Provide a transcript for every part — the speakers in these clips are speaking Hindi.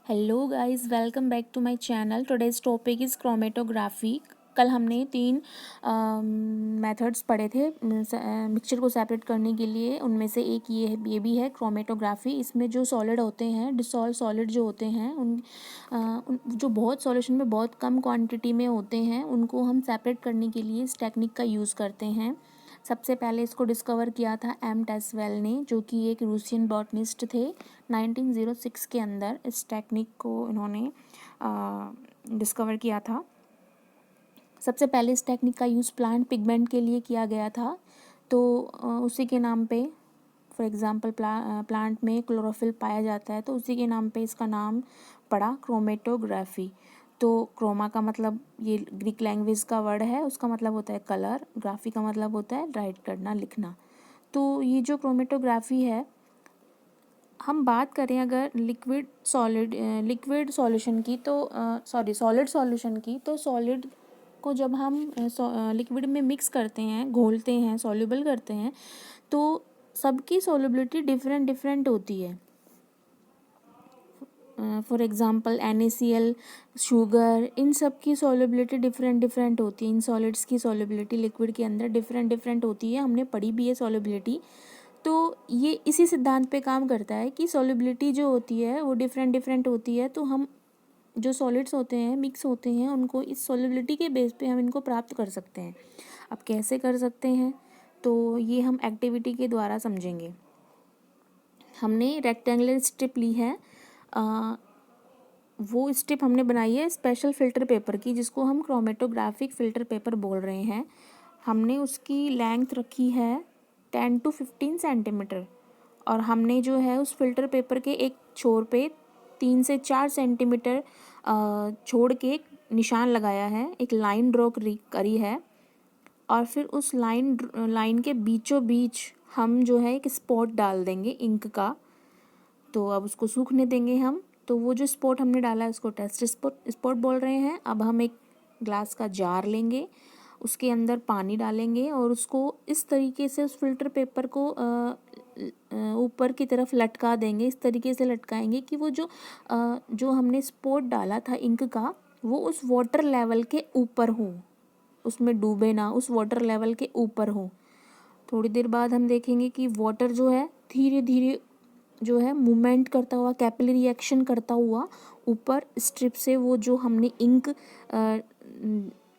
Hello guys, welcome back to my channel. Today's topic is chromatography. कल हमने 3 मेथड्स पढ़े थे मिक्सचर को सेपरेट करने के लिए। उनमें से एक ये भी है क्रोमेटोग्राफी। इसमें जो सॉलिड होते हैं, डिसॉल्व सॉलिड जो होते हैं, जो बहुत सॉल्यूशन में बहुत कम क्वांटिटी में होते हैं, उनको हम सेपरेट करने के लिए इस टेक्निक का यूज़ करते हैं। सबसे पहले इसको डिस्कवर किया था एम टेस्वेल ने, जो कि एक रूसियन बॉटनिस्ट थे। 1906 के अंदर इस टेक्निक को इन्होंने डिस्कवर किया था। सबसे पहले इस टेक्निक का यूज़ प्लांट पिगमेंट के लिए किया गया था। तो उसी के नाम पे, फॉर एग्ज़ाम्पल प्लांट में क्लोरोफिल पाया जाता है, तो उसी के नाम पे इसका नाम पड़ा क्रोमेटोग्राफी। तो क्रोमा का मतलब ये ग्रीक लैंग्वेज का वर्ड है, उसका मतलब होता है कलर। ग्राफी का मतलब होता है राइट करना, लिखना। तो ये जो क्रोमेटोग्राफी है, हम बात करें अगर लिक्विड सॉल्यूशन की, तो सॉलिड सॉल्यूशन की, तो सॉलिड को जब हम लिक्विड में मिक्स करते हैं, घोलते हैं, सॉल्युबल करते हैं, तो सबकी सॉल्युबिलिटी डिफरेंट डिफरेंट होती है। फॉर एग्ज़ाम्पल NaCl, शुगर, इन सब की सॉल्युबिलिटी डिफरेंट डिफरेंट होती है। इन सॉलिड्स की सॉल्युबिलिटी लिक्विड के अंदर डिफरेंट डिफरेंट होती है। हमने पढ़ी भी है सॉल्युबिलिटी। तो ये इसी सिद्धांत पे काम करता है कि सॉल्युबिलिटी जो होती है वो डिफरेंट डिफरेंट होती है। तो हम जो सॉलिड्स होते हैं, मिक्स होते हैं, उनको इस सॉल्युबिलिटी के बेस पे हम इनको प्राप्त कर सकते हैं। अब कैसे कर सकते हैं, तो ये हम एक्टिविटी के द्वारा समझेंगे। हमने रेक्टेंगुलर स्ट्रिप ली है। वो स्ट्रिप हमने बनाई है स्पेशल फ़िल्टर पेपर की, जिसको हम क्रोमेटोग्राफिक फ़िल्टर पेपर बोल रहे हैं। हमने उसकी लेंथ रखी है 10 to 15 सेंटीमीटर, और हमने जो है उस फ़िल्टर पेपर के एक छोर पे 3 से 4 सेंटीमीटर छोड़ के एक निशान लगाया है, एक लाइन ड्रॉ करी है। और फिर उस लाइन के बीचों बीच हम जो है एक स्पॉट डाल देंगे इंक का। तो अब उसको सूखने देंगे हम। तो वो जो स्पॉट हमने डाला है उसको टेस्ट स्पॉट बोल रहे हैं। अब हम एक ग्लास का जार लेंगे, उसके अंदर पानी डालेंगे और उसको इस तरीके से उस फिल्टर पेपर को ऊपर की तरफ लटका देंगे। इस तरीके से लटकाएंगे कि वो जो हमने स्पॉट डाला था इंक का, वो उस वाटर लेवल के ऊपर हो, उसमें डूबे ना, उस वाटर लेवल के ऊपर हो। थोड़ी देर बाद हम देखेंगे कि वाटर जो है धीरे धीरे जो है मूवमेंट करता हुआ, कैपिलरी रिएक्शन करता हुआ ऊपर स्ट्रिप से वो जो हमने इंक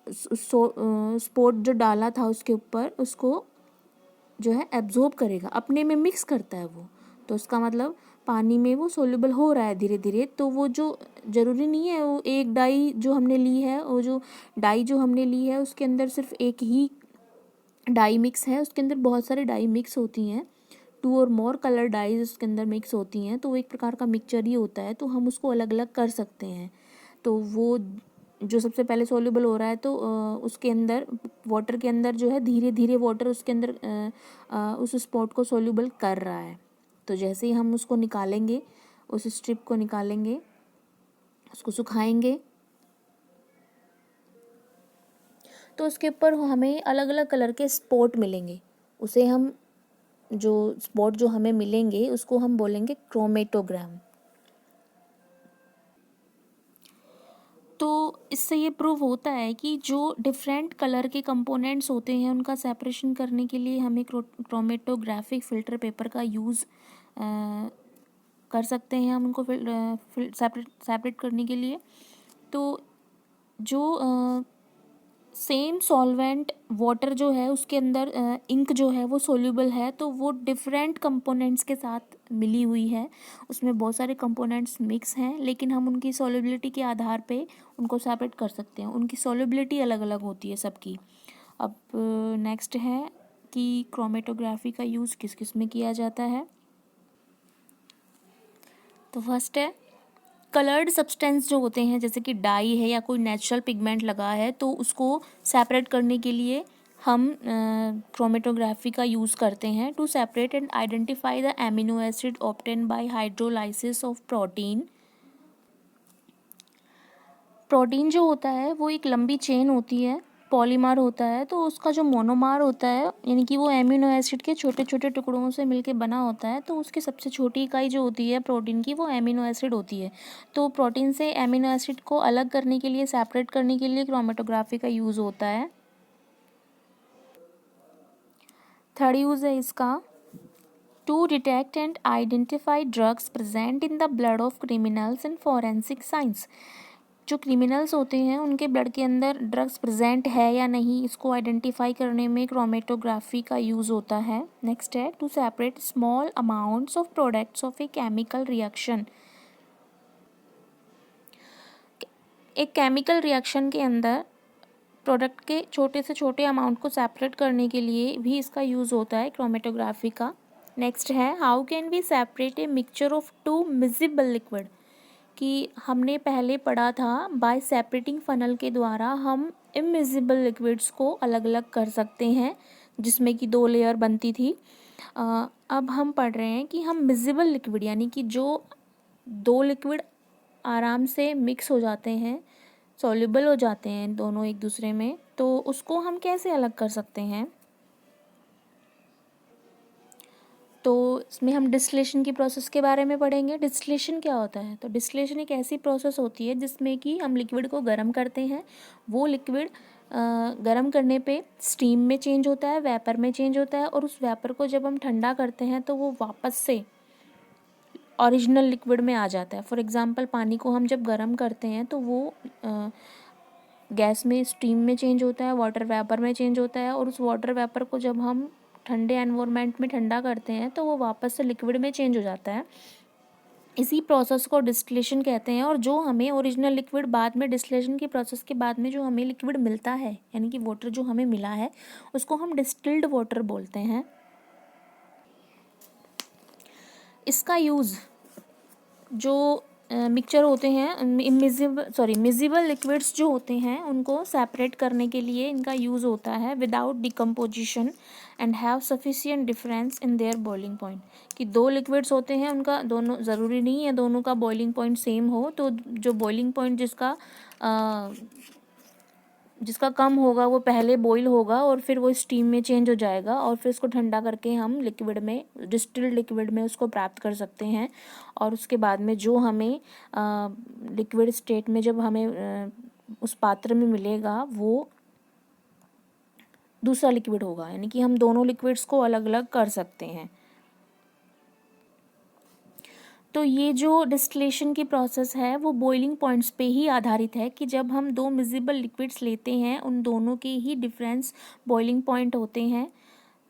स्पॉट जो डाला था उसके ऊपर, उसको जो है एब्जॉर्ब करेगा, अपने में मिक्स करता है वो। तो उसका मतलब पानी में वो सोल्यूबल हो रहा है धीरे धीरे। तो वो जो ज़रूरी नहीं है वो एक डाई जो हमने ली है, वो जो डाई जो हमने ली है उसके अंदर सिर्फ एक ही डाई मिक्स है, उसके अंदर बहुत सारी डाई मिक्स होती हैं। 2 और मोर कलर डाइज उसके अंदर मिक्स होती हैं, तो वो एक प्रकार का मिक्सचर ही होता है। तो हम उसको अलग अलग कर सकते हैं। तो वो जो सबसे पहले सॉल्युबल हो रहा है, तो उसके अंदर वाटर के अंदर जो है धीरे धीरे वाटर उसके अंदर उस स्पॉट को सॉल्युबल कर रहा है। तो जैसे ही हम उसको निकालेंगे, उस स्ट्रिप को निकालेंगे, उसको सुखाएंगे, तो उसके ऊपर हमें अलग अलग कलर के स्पॉट मिलेंगे। उसे हम जो स्पॉट जो हमें मिलेंगे उसको हम बोलेंगे क्रोमेटोग्राम। तो इससे ये प्रूव होता है कि जो डिफरेंट कलर के कंपोनेंट्स होते हैं उनका सेपरेशन करने के लिए हमें क्रोमेटोग्राफिक फ़िल्टर पेपर का यूज़ कर सकते हैं हम उनको सेपरेट करने के लिए। तो जो सेम सॉल्वेंट वाटर जो है उसके अंदर इंक जो है वो सोल्यूबल है, तो वो डिफरेंट कंपोनेंट्स के साथ मिली हुई है। उसमें बहुत सारे कंपोनेंट्स मिक्स हैं, लेकिन हम उनकी सॉल्युबिलिटी के आधार पे उनको सेपरेट कर सकते हैं। उनकी सॉल्युबिलिटी अलग अलग होती है सबकी। अब नेक्स्ट है कि क्रोमेटोग्राफी का यूज़ किस किस में किया जाता है। तो फर्स्ट है कलर्ड सब्सटेंस जो होते हैं, जैसे कि डाई है या कोई नेचुरल पिगमेंट लगा है, तो उसको सेपरेट करने के लिए हम क्रोमेटोग्राफी का यूज़ करते हैं to separate and identify the amino acid obtain by hydrolysis of protein. Protein जो होता है वो एक लंबी चेन होती है, पॉलीमर होता है, तो उसका जो मोनोमर होता है यानी कि वो एमिनो एसिड के छोटे छोटे टुकड़ों से मिलके बना होता है, तो उसकी सबसे छोटी इकाई जो होती है प्रोटीन की वो एमिनो एसिड होती है। तो प्रोटीन से एमिनो एसिड को अलग करने के लिए, सेपरेट करने के लिए क्रोमेटोग्राफी का यूज़ होता है। थर्ड यूज़ है इसका, to detect and identify drugs present in the blood of criminals in forensic science. जो क्रिमिनल्स होते हैं उनके ब्लड के अंदर ड्रग्स प्रेजेंट है या नहीं, इसको आइडेंटिफाई करने में क्रोमेटोग्राफी का यूज़ होता है। नेक्स्ट है to separate small amounts of products of a chemical reaction. एक केमिकल रिएक्शन के अंदर प्रोडक्ट के छोटे से छोटे अमाउंट को सेपरेट करने के लिए भी इसका यूज़ होता है क्रोमेटोग्राफी का। नेक्स्ट है how can we separate a mixture of two miscible liquid, कि हमने पहले पढ़ा था बाय सेपरेटिंग फनल के द्वारा हम इमिजिबल लिक्विड्स को अलग अलग कर सकते हैं, जिसमें कि 2 लेयर बनती थी। अब हम पढ़ रहे हैं कि हम मिजिबल लिक्विड यानी कि जो 2 लिक्विड आराम से मिक्स हो जाते हैं, सॉल्युबल हो जाते हैं दोनों एक दूसरे में, तो उसको हम कैसे अलग कर सकते हैं। तो इसमें हम डिस्टिलेशन की प्रोसेस के बारे में पढ़ेंगे। डिस्टिलेशन क्या होता है, तो डिस्टिलेशन एक ऐसी प्रोसेस होती है जिसमें कि हम लिक्विड को गर्म करते हैं, वो लिक्विड गर्म करने पे स्टीम में चेंज होता है, वेपर में चेंज होता है, और उस वेपर को जब हम ठंडा करते हैं तो वो वापस से ओरिजिनल लिक्विड में आ जाता है। फॉर एग्ज़ाम्पल पानी को हम जब गर्म करते हैं तो वो गैस में स्टीम में चेंज होता है, वाटर वेपर में चेंज होता है, और उस वाटर वेपर को जब हम ठंडे एनवायरनमेंट में ठंडा करते हैं तो वो वापस से लिक्विड में चेंज हो जाता है। इसी प्रोसेस को डिस्टिलेशन कहते हैं। और जो हमें ओरिजिनल लिक्विड बाद में, डिस्टिलेशन की प्रोसेस के बाद में जो हमें लिक्विड मिलता है यानी कि वाटर जो हमें मिला है, उसको हम डिस्टिल्ड वाटर बोलते हैं। इसका यूज़ जो मिक्सचर होते हैं मिजिबल लिक्विड्स जो होते हैं उनको सेपरेट करने के लिए इनका यूज़ होता है without decomposition and have sufficient difference in their boiling point. कि 2 लिक्विड्स होते हैं, उनका दोनों ज़रूरी नहीं है दोनों का बॉइलिंग पॉइंट सेम हो, तो जो बॉइलिंग पॉइंट जिसका कम होगा वो पहले बॉईल होगा और फिर वो स्टीम में चेंज हो जाएगा, और फिर उसको ठंडा करके हम लिक्विड में, डिस्टिल्ड लिक्विड में उसको प्राप्त कर सकते हैं। और उसके बाद में जो हमें लिक्विड स्टेट में जब हमें उस पात्र में मिलेगा वो दूसरा लिक्विड होगा, यानी कि हम दोनों लिक्विड्स को अलग अलग कर सकते हैं। तो ये जो डिस्टिलेशन की प्रोसेस है वो बॉइलिंग पॉइंट्स पे ही आधारित है कि जब हम 2 मिजिबल लिक्विड्स लेते हैं उन दोनों के ही डिफरेंस बॉइलिंग पॉइंट होते हैं,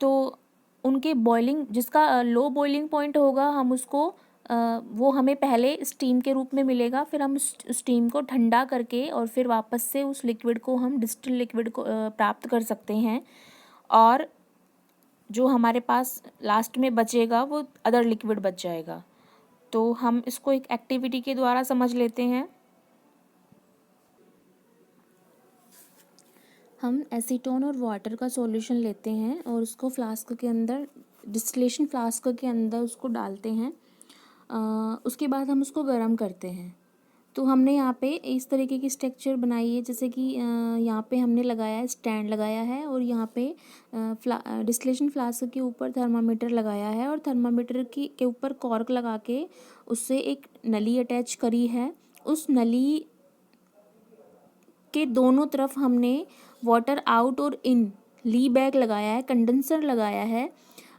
तो उनके बॉइलिंग, जिसका लो बॉइलिंग पॉइंट होगा हम उसको वो हमें पहले स्टीम के रूप में मिलेगा, फिर हम स्टीम को ठंडा करके और फिर वापस से उस लिक्विड को हम डिस्टिल लिक्विड को प्राप्त कर सकते हैं। और जो हमारे पास लास्ट में बचेगा वो अदर लिक्विड बच जाएगा। तो हम इसको एक एक्टिविटी के द्वारा समझ लेते हैं। हम एसीटोन और वाटर का सॉल्यूशन लेते हैं और उसको फ्लास्क के अंदर, डिस्टिलेशन फ्लास्क के अंदर उसको डालते हैं। उसके बाद हम उसको गर्म करते हैं। तो हमने यहाँ पे इस तरीके की स्ट्रक्चर बनाई है, जैसे कि यहाँ पे हमने लगाया है, स्टैंड लगाया है, और यहाँ पे डिस्टिलेशन फ्लास्क के ऊपर थर्मामीटर लगाया है, और थर्मामीटर के ऊपर कॉर्क लगा के उससे एक नली अटैच करी है। उस नली के दोनों तरफ हमने वाटर आउट और इन ली बैग लगाया है, कंडेंसर लगाया है,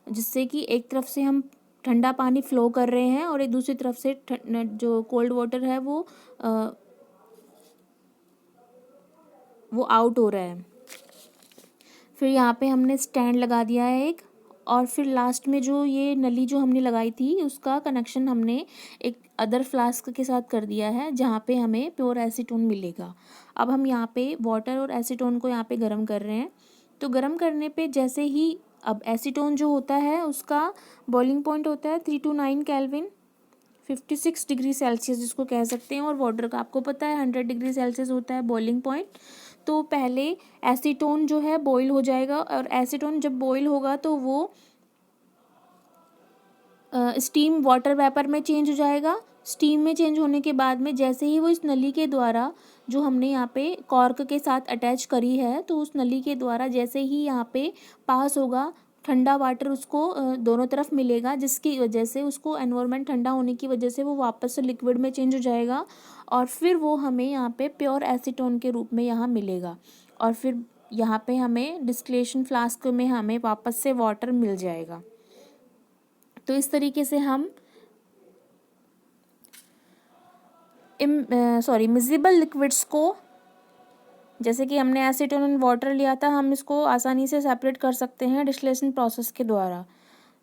जिससे कि एक तरफ से हम ठंडा पानी फ्लो कर रहे हैं और एक दूसरी तरफ से जो कोल्ड वाटर है वो आउट हो रहा है। फिर यहाँ पे हमने स्टैंड लगा दिया है एक, और फिर लास्ट में जो ये नली जो हमने लगाई थी उसका कनेक्शन हमने एक अदर फ्लास्क के साथ कर दिया है, जहाँ पे हमें प्योर एसीटोन मिलेगा। अब हम यहाँ पे वाटर और एसीटोन को यहाँ पे गर्म कर रहे हैं। तो गर्म करने पे जैसे ही, अब एसीटोन जो होता है उसका बॉइलिंग पॉइंट होता है 3 to 9 केल्विन, 56 डिग्री सेल्सियस जिसको कह सकते हैं, और वाटर का आपको पता है 100 डिग्री सेल्सियस होता है बॉइलिंग पॉइंट। तो पहले एसीटोन जो है बॉईल हो जाएगा, और एसीटोन जब बॉईल होगा तो वो स्टीम वाटर वेपर में चेंज हो जाएगा, स्टीम में चेंज होने के बाद में जैसे ही वो इस नली के द्वारा जो हमने यहाँ पे कॉर्क के साथ अटैच करी है, तो उस नली के द्वारा जैसे ही यहाँ पे पास होगा ठंडा वाटर उसको दोनों तरफ मिलेगा, जिसकी वजह से उसको एनवायरनमेंट ठंडा होने की वजह से वो वापस से लिक्विड में चेंज हो जाएगा और फिर वो हमें यहाँ पे प्योर एसीटोन के रूप में यहाँ मिलेगा और फिर यहाँ पे हमें डिस्टिलेशन फ्लास्क में हमें वापस से वाटर मिल जाएगा। तो इस तरीके से हम मिजिबल लिक्विड्स को, जैसे कि हमने एसीटोन एंड वाटर लिया था, हम इसको आसानी से सेपरेट कर सकते हैं डिस्टिलेशन प्रोसेस के द्वारा।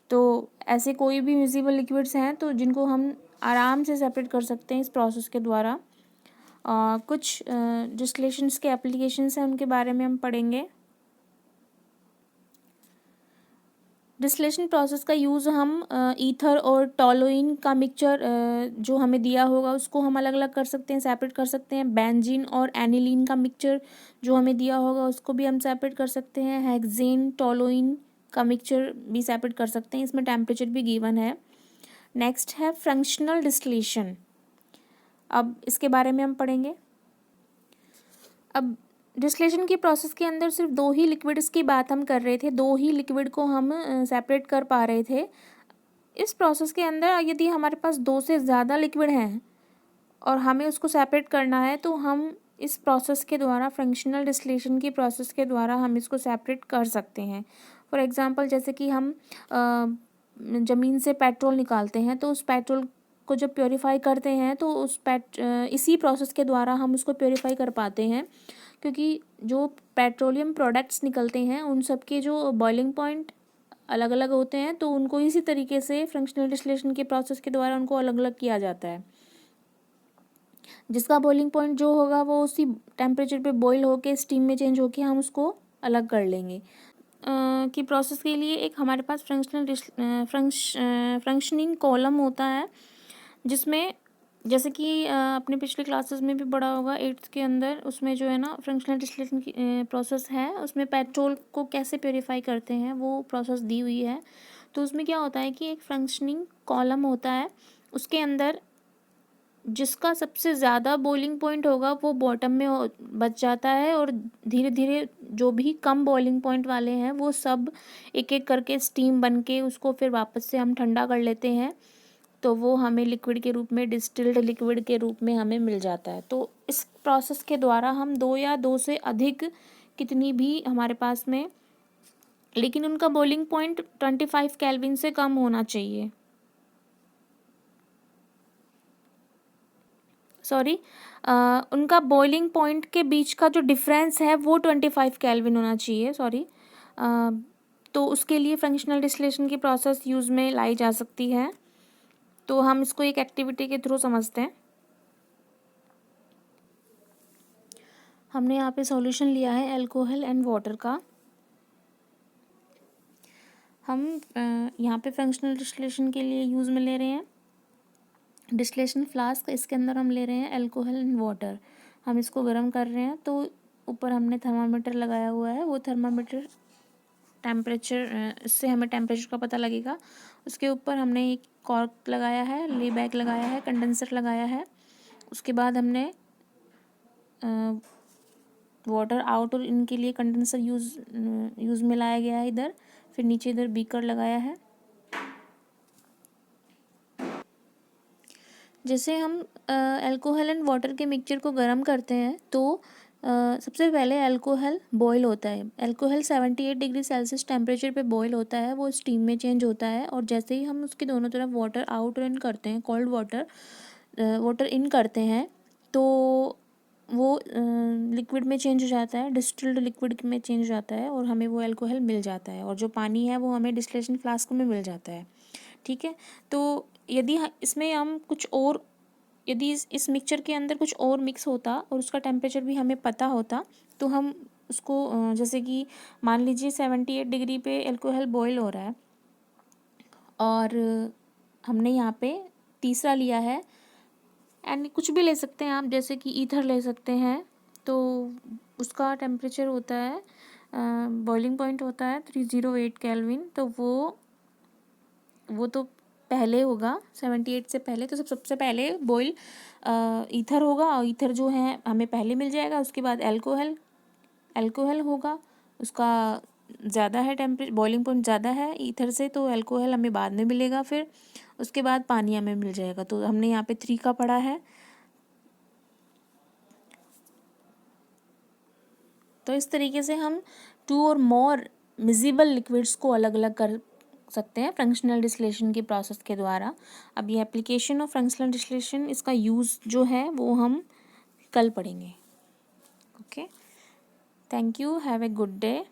तो ऐसे कोई भी मिजिबल लिक्विड्स हैं तो जिनको हम आराम से सेपरेट कर सकते हैं इस प्रोसेस के द्वारा। कुछ डिस्टिलेशंस के एप्लीकेशंस हैं, उनके बारे में हम पढ़ेंगे। डिस्टिलेशन प्रोसेस का यूज़ हम ईथर और टॉलुइन का मिक्सचर जो हमें दिया होगा उसको हम अलग अलग कर सकते हैं, सेपरेट कर सकते हैं। बेंजीन और एनिलीन का मिक्सचर जो हमें दिया होगा उसको भी हम सेपरेट कर सकते हैं। हेक्सेन टॉलुइन का मिक्सचर भी सेपरेट कर सकते हैं, इसमें टेम्परेचर भी गिवन है। नेक्स्ट है फ्रंक्शनल डिस्टिलेशन। अब इसके बारे में हम पढ़ेंगे। अब डिस्टिलेशन की प्रोसेस के अंदर सिर्फ दो ही लिक्विड्स की बात हम कर रहे थे, दो ही लिक्विड को हम सेपरेट कर पा रहे थे। इस प्रोसेस के अंदर यदि हमारे पास दो से ज़्यादा लिक्विड हैं और हमें उसको सेपरेट करना है तो हम इस प्रोसेस के द्वारा, फ्रंक्शनल डिस्टिलेशन की प्रोसेस के द्वारा हम इसको सेपरेट कर सकते हैं। फॉर एग्ज़ाम्पल जैसे कि हम ज़मीन से पेट्रोल निकालते हैं तो उस पेट्रोल को जब प्योरीफाई करते हैं तो इसी प्रोसेस के द्वारा हम उसको प्योरीफाई कर पाते हैं, क्योंकि जो पेट्रोलियम प्रोडक्ट्स निकलते हैं उन सब के जो बॉइलिंग पॉइंट अलग अलग होते हैं, तो उनको इसी तरीके से फ्रंक्शनल डिस्टिलेशन के प्रोसेस के द्वारा उनको अलग अलग किया जाता है। जिसका बॉइलिंग पॉइंट जो होगा वो उसी टेम्परेचर पे बॉईल होके स्टीम में चेंज होके हम उसको अलग कर लेंगे। की प्रोसेस के लिए एक हमारे पास फंक्शनिंग कॉलम होता है, जिसमें जैसे कि अपने पिछले क्लासेस में भी पढ़ा होगा 8th के अंदर, उसमें जो है ना फ्रंक्शनल डिस्टिलेशन की प्रोसेस है, उसमें पेट्रोल को कैसे प्योरीफाई करते हैं वो प्रोसेस दी हुई है। तो उसमें क्या होता है कि एक फंक्शनिंग कॉलम होता है, उसके अंदर जिसका सबसे ज़्यादा बॉइलिंग पॉइंट होगा वो बॉटम में बच जाता है और धीरे धीरे जो भी कम बॉइलिंग पॉइंट वाले हैं वो सब एक एक करके स्टीम बन के उसको फिर वापस से हम ठंडा कर लेते हैं, तो वो हमें लिक्विड के रूप में, डिस्टिल्ड लिक्विड के रूप में हमें मिल जाता है। तो इस प्रोसेस के द्वारा हम दो या दो से अधिक कितनी भी हमारे पास में, लेकिन उनका बॉइलिंग पॉइंट 25 केल्विन से कम होना चाहिए। उनका बॉइलिंग पॉइंट के बीच का जो डिफरेंस है वो 25 केल्विन होना चाहिए। तो उसके लिए फ्रंक्शनल डिस्टिलेशन की प्रोसेस यूज़ में लाई जा सकती है। तो हम इसको एक एक्टिविटी के थ्रू समझते हैं। हमने यहाँ पे सॉल्यूशन लिया है अल्कोहल एंड वाटर का। हम यहाँ पे फंक्शनल डिस्टिलेशन के लिए यूज़ में ले रहे हैं डिस्टिलेशन फ्लास्क, इसके अंदर हम ले रहे हैं अल्कोहल एंड वाटर। हम इसको गर्म कर रहे हैं, तो ऊपर हमने थर्मामीटर लगाया हुआ है, वो थर्मामीटर टेम्परेचर, इससे हमें टेम्परेचर का पता लगेगा। उसके ऊपर हमने एक कॉर्क लगाया है, ली बैग लगाया है, कंडेंसर लगाया है। उसके बाद हमने वाटर आउट और इन के लिए कंडेंसर यूज़ में लाया गया है इधर। फिर नीचे इधर बीकर लगाया है। जैसे हम अल्कोहल एंड वाटर के मिक्सचर को गर्म करते हैं तो सबसे पहले अल्कोहल बॉईल होता है। अल्कोहल 78 डिग्री सेल्सियस टेम्परेचर पे बॉईल होता है, वो स्टीम में चेंज होता है, और जैसे ही हम उसके दोनों तरफ वाटर आउट और इन करते हैं, कोल्ड वाटर इन करते हैं, तो वो लिक्विड में चेंज हो जाता है, डिस्टिल्ड लिक्विड में चेंज हो जाता है और हमें वो अल्कोहल मिल जाता है, और जो पानी है वो हमें डिस्टिलेशन फ्लास्क में मिल जाता है। ठीक है, तो यदि इसमें हम कुछ और, यदि इस मिक्सचर के अंदर कुछ और मिक्स होता और उसका टेम्परेचर भी हमें पता होता, तो हम उसको जैसे कि मान लीजिए 78 डिग्री पे अल्कोहल बॉईल हो रहा है और हमने यहाँ पे तीसरा लिया है, एंड कुछ भी ले सकते हैं आप, जैसे कि ईथर ले सकते हैं, तो उसका टेम्परेचर होता है, बॉइलिंग पॉइंट होता है 308 केल्विन। तो वो तो पहले होगा, 78 से पहले। तो सबसे पहले बॉयल ईथर होगा, और ईथर जो है हमें पहले मिल जाएगा। उसके बाद एल्कोहल होगा, उसका ज़्यादा है टेम्परेचर, बॉइलिंग पॉइंट ज़्यादा है ईथर से, तो एल्कोहल हमें बाद में मिलेगा। फिर उसके बाद पानी हमें मिल जाएगा। तो हमने यहाँ पे 3 का पढ़ा है। तो इस तरीके से हम 2 और मोर मिजिबल लिक्विड्स को अलग अलग कर सकते हैं फ्रंक्शनल डिस्टिलेशन के प्रोसेस के द्वारा। अब ये एप्लीकेशन ऑफ फ्रंक्शनल डिस्टिलेशन, इसका यूज़ जो है वो हम कल पढ़ेंगे। Okay, thank you, have a good day.